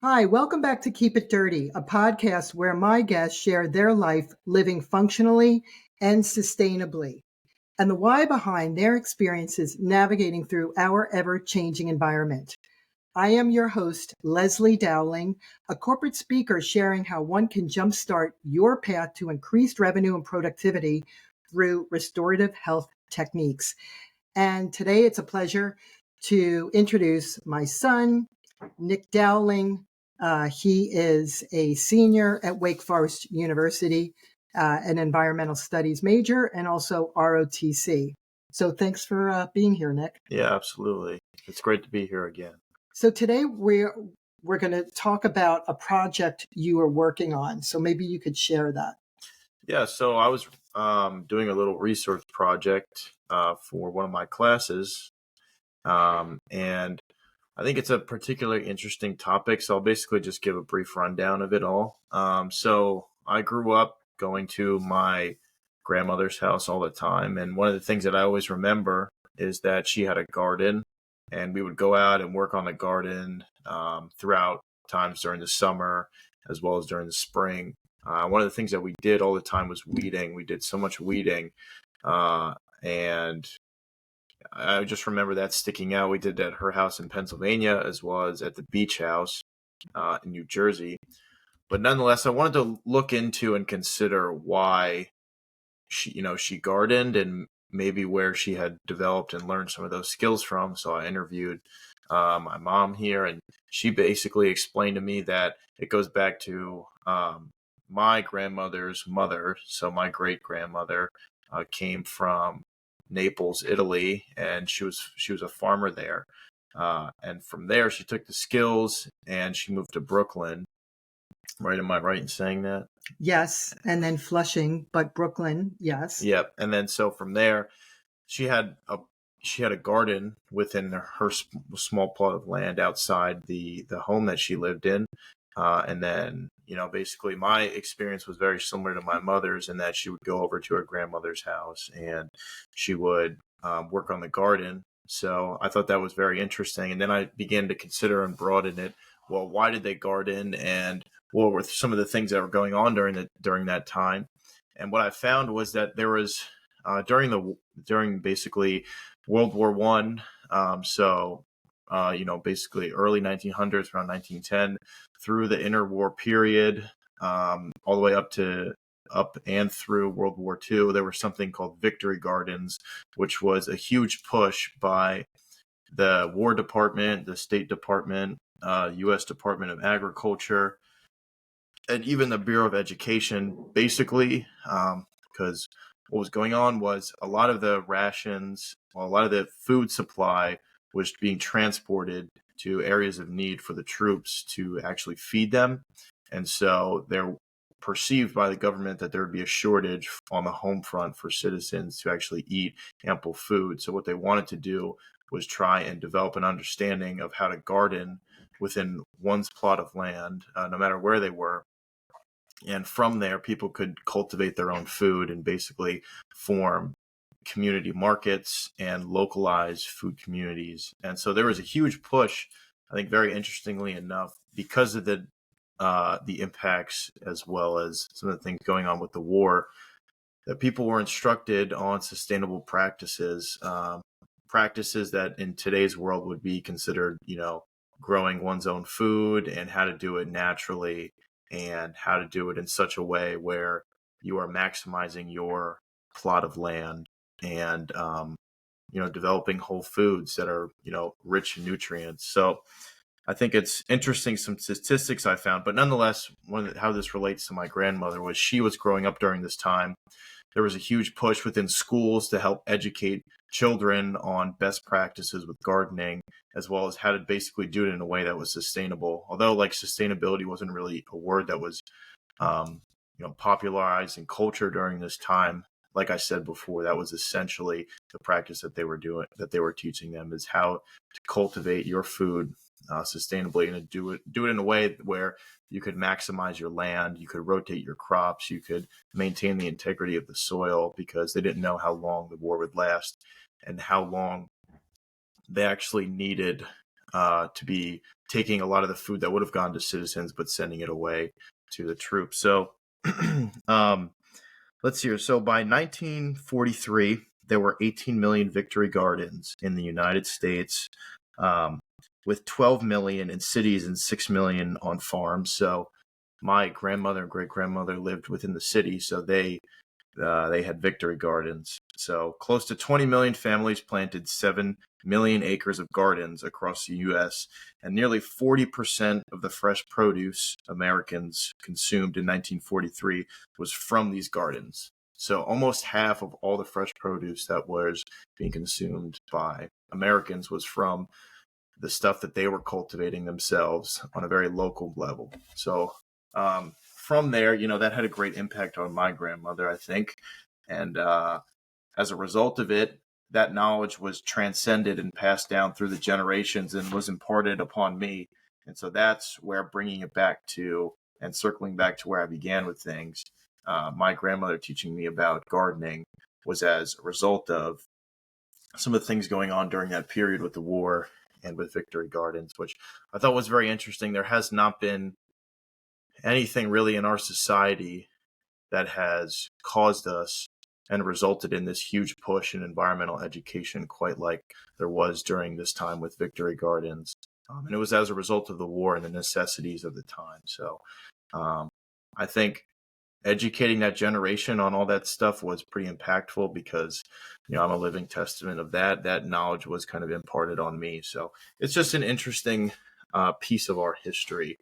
Hi, welcome back to Keep It Dirty, a podcast where my guests share their life living functionally and sustainably, and the why behind their experiences navigating through our ever-changing environment. I am your host, Leslie Dowling, a corporate speaker sharing how one can jumpstart your path to increased revenue and productivity through restorative health techniques. And today it's a pleasure to introduce my son, Nick Dowling. He is a senior at Wake Forest University, an environmental studies major, and also ROTC. So thanks for being here, Nick. Yeah, absolutely. It's great to be here again. So today we're going to talk about a project you are working on. So maybe you could share that. Yeah, so I was doing a little research project for one of my classes, and I think it's a particularly interesting topic. So I'll basically just give a brief rundown of it all. So I grew up going to my grandmother's house all the time, and one of the things that I always remember is that she had a garden, and we would go out and work on the garden throughout times during the summer as well as during the spring. One of the things that we did all the time was weeding. We did so much weeding, and I just remember that sticking out. We did that at her house in Pennsylvania as well as at the beach house in New Jersey. But nonetheless, I wanted to look into and consider why she gardened and maybe where she had developed and learned some of those skills from. So I interviewed my mom here, and she basically explained to me that it goes back to my grandmother's mother. So my great grandmother came from Naples, Italy, and she was a farmer there. And from there, she took the skills and she moved to Brooklyn. Right? Am I right in saying that? Yes, and then Flushing, but Brooklyn, yes. Yep. And then so from there, she had a garden within her small plot of land outside the home that she lived in. And then, basically my experience was very similar to my mother's in that she would go over to her grandmother's house and she would work on the garden. So I thought that was very interesting. And then I began to consider and broaden it. Well, why did they garden, and what were some of the things that were going on during that time? And what I found was that there was during basically World War One, basically early 1900s, around 1910, through the interwar period, all the way up and through World War II, there was something called Victory Gardens, which was a huge push by the War Department, the State Department, U.S. Department of Agriculture, and even the Bureau of Education, basically, because what was going on was a lot of the rations, a lot of the food supply was being transported to areas of need for the troops to actually feed them. And so they're perceived by the government that there would be a shortage on the home front for citizens to actually eat ample food. So what they wanted to do was try and develop an understanding of how to garden within one's plot of land, no matter where they were. And from there, people could cultivate their own food and basically form community markets and localize food communities. And so there was a huge push, I think, very interestingly enough, because of the impacts as well as some of the things going on with the war, that people were instructed on sustainable practices, practices that in today's world would be considered, growing one's own food and how to do it naturally and how to do it in such a way where you are maximizing your plot of land and developing whole foods that are rich in nutrients. So I think it's interesting, some statistics I found, but nonetheless, how this relates to my grandmother was she was growing up during this time. There was a huge push within schools to help educate children on best practices with gardening, as well as how to basically do it in a way that was sustainable. Although sustainability wasn't really a word that was, popularized in culture during this time. Like I said before, that was essentially the practice that they were teaching them, is how to cultivate your food sustainably and to do it in a way where you could maximize your land, you could rotate your crops, you could maintain the integrity of the soil, because they didn't know how long the war would last and how long they actually needed to be taking a lot of the food that would have gone to citizens, but sending it away to the troops. So let's see here. So by 1943, there were 18 million victory gardens in the United States, with 12 million in cities and 6 million on farms. So my grandmother and great grandmother lived within the city, so they had victory gardens. So close to 20 million families planted 7 million acres of gardens across the U.S., and nearly 40% of the fresh produce Americans consumed in 1943 was from these gardens. So almost half of all the fresh produce that was being consumed by Americans was from the stuff that they were cultivating themselves on a very local level. So from there, that had a great impact on my grandmother, I think. And as a result of it, that knowledge was transcended and passed down through the generations and was imparted upon me. And so that's where bringing it back to and circling back to where I began with things, my grandmother teaching me about gardening was as a result of some of the things going on during that period with the war and with victory gardens, which I thought was very interesting. There has not been anything really in our society that has caused us and resulted in this huge push in environmental education, quite like there was during this time with victory gardens. And it was as a result of the war and the necessities of the time. So I think educating that generation on all that stuff was pretty impactful because, I'm a living testament of that. That knowledge was kind of imparted on me. So it's just an interesting piece of our history,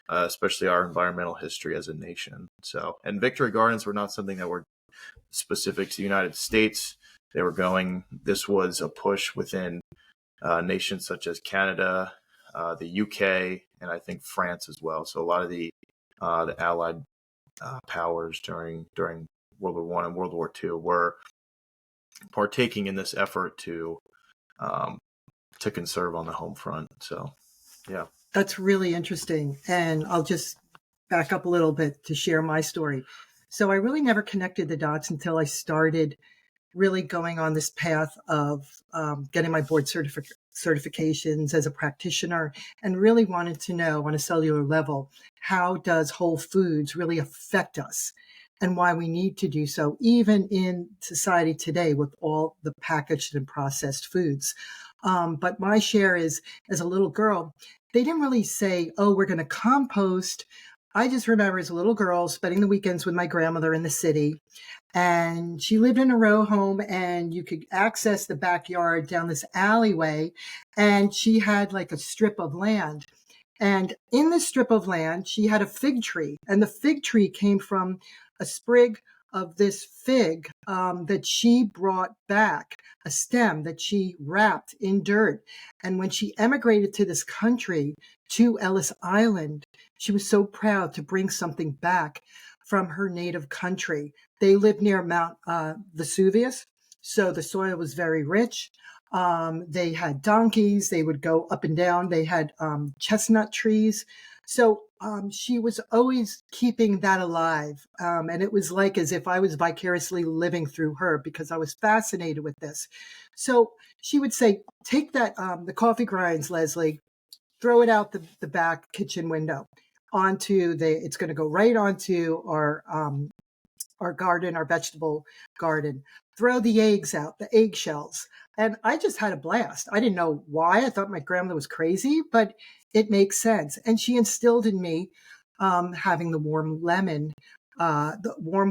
especially our environmental history as a nation. So, and victory gardens were not something that were specific to the United States. This was a push within nations such as Canada, the UK, and I think France as well. So a lot of the Allied powers during World War I and World War II were partaking in this effort to conserve on the home front. So, yeah. That's really interesting. And I'll just back up a little bit to share my story. So I really never connected the dots until I started really going on this path of getting my board certifications as a practitioner, and really wanted to know on a cellular level, how does whole foods really affect us and why we need to do so, even in society today with all the packaged and processed foods. But my share is, as a little girl, they didn't really say, oh, we're going to compost. I just remember as a little girl spending the weekends with my grandmother in the city. And she lived in a row home, and you could access the backyard down this alleyway. And she had like a strip of land. And in the strip of land, she had a fig tree. And the fig tree came from a sprig of this fig that she brought back, a stem that she wrapped in dirt. And when she emigrated to this country, to Ellis Island, she was so proud to bring something back from her native country. They lived near Mount Vesuvius, so the soil was very rich. They had donkeys. They would go up and down. They had chestnut trees. So she was always keeping that alive. And it was like as if I was vicariously living through her, because I was fascinated with this. So she would say, take that, the coffee grinds, Leslie, throw it out the back kitchen window it's going to go right onto our garden, our vegetable garden. Throw the eggs out, the eggshells. And I just had a blast. I didn't know why. I thought my grandmother was crazy, but it makes sense. And she instilled in me having the warm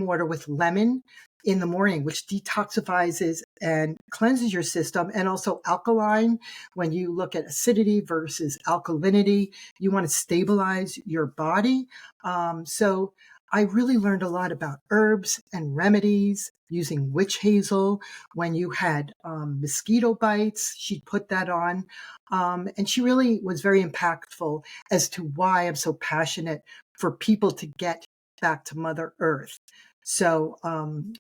water with lemon in the morning, which detoxifies and cleanses your system, and also alkaline. When you look at acidity versus alkalinity, you want to stabilize your body. So I really learned a lot about herbs and remedies, using witch hazel. When you had mosquito bites, she'd put that on. And she really was very impactful as to why I'm so passionate for people to get back to Mother Earth. So,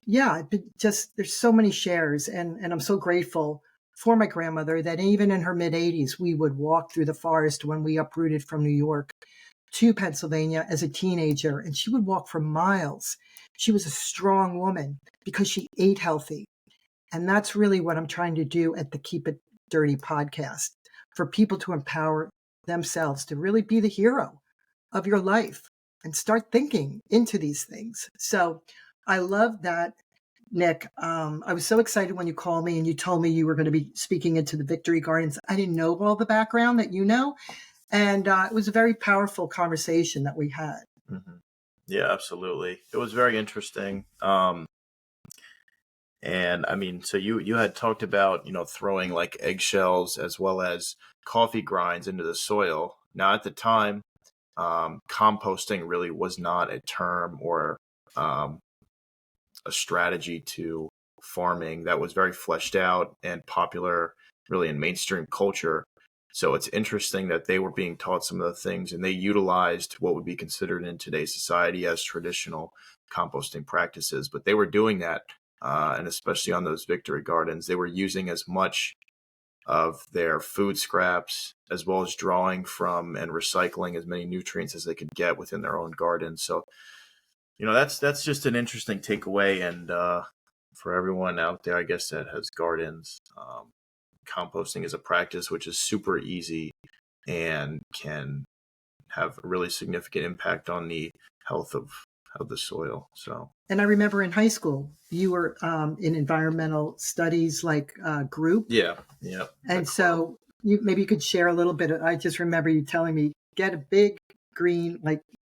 there's so many shares, and I'm so grateful for my grandmother that even in her mid-80s, we would walk through the forest when we uprooted from New York to Pennsylvania as a teenager, and she would walk for miles. She was a strong woman because she ate healthy. And that's really what I'm trying to do at the Keep It Dirty podcast, for people to empower themselves to really be the hero of your life and start thinking into these things. So I love that, Nick. I was so excited when you called me and you told me you were going to be speaking into the Victory Gardens. I didn't know all the background that you know. And it was a very powerful conversation that we had. Mm-hmm. Yeah, absolutely. It was very interesting. And I mean, so you had talked about, throwing like eggshells as well as coffee grinds into the soil. Now, at the time, composting really was not a term or um, a strategy to farming that was very fleshed out and popular really in mainstream culture. So it's interesting that they were being taught some of the things and they utilized what would be considered in today's society as traditional composting practices. But they were doing that, and especially on those victory gardens, they were using as much of their food scraps as well as drawing from and recycling as many nutrients as they could get within their own garden. So that's just an interesting takeaway. And for everyone out there, I guess, that has gardens, composting is a practice which is super easy and can have a really significant impact on the health of the soil. So, and I remember in high school, you were in environmental studies group. Yeah. And so maybe you could share a little bit. I just remember you telling me, get a big green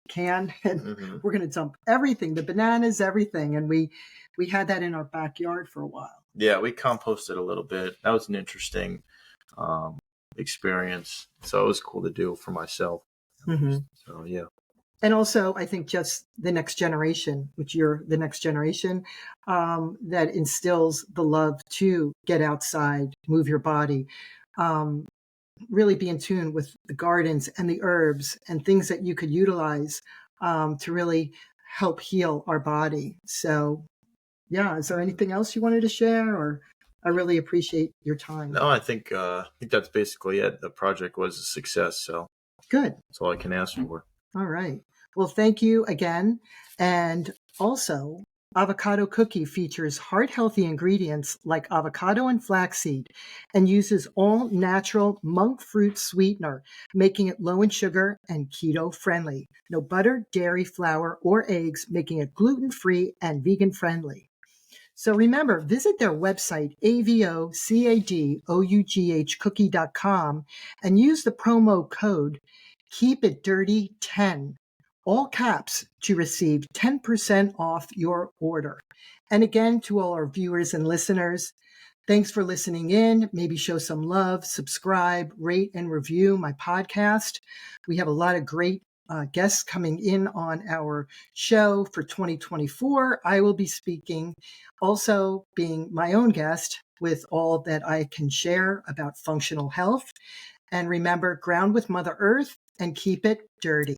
can and we're going to dump everything, the bananas, everything. And we had that in our backyard for a while. Yeah, we composted a little bit. That was an interesting experience. So it was cool to do for myself. Mm-hmm. So, yeah. And also, I think just the next generation, which you're the next generation, that instills the love to get outside, move your body, really be in tune with the gardens and the herbs and things that you could utilize to really help heal our body. So, yeah, is there anything else you wanted to share? Or I really appreciate your time. No, I think that's basically it. The project was a success. So good. That's all I can ask for. All right. Well, thank you again. And also, Avocado Cookie features heart-healthy ingredients like avocado and flaxseed and uses all-natural monk fruit sweetener, making it low in sugar and keto-friendly. No butter, dairy, flour, or eggs, making it gluten-free and vegan-friendly. So remember, visit their website, avocadough.com, and use the promo code KeepItDirty10, all caps, to receive 10% off your order. And again, to all our viewers and listeners, thanks for listening in. Maybe show some love, subscribe, rate, and review my podcast. We have a lot of great guests coming in on our show for 2024. I will be speaking, also being my own guest, with all that I can share about functional health. And remember, ground with Mother Earth and keep it dirty.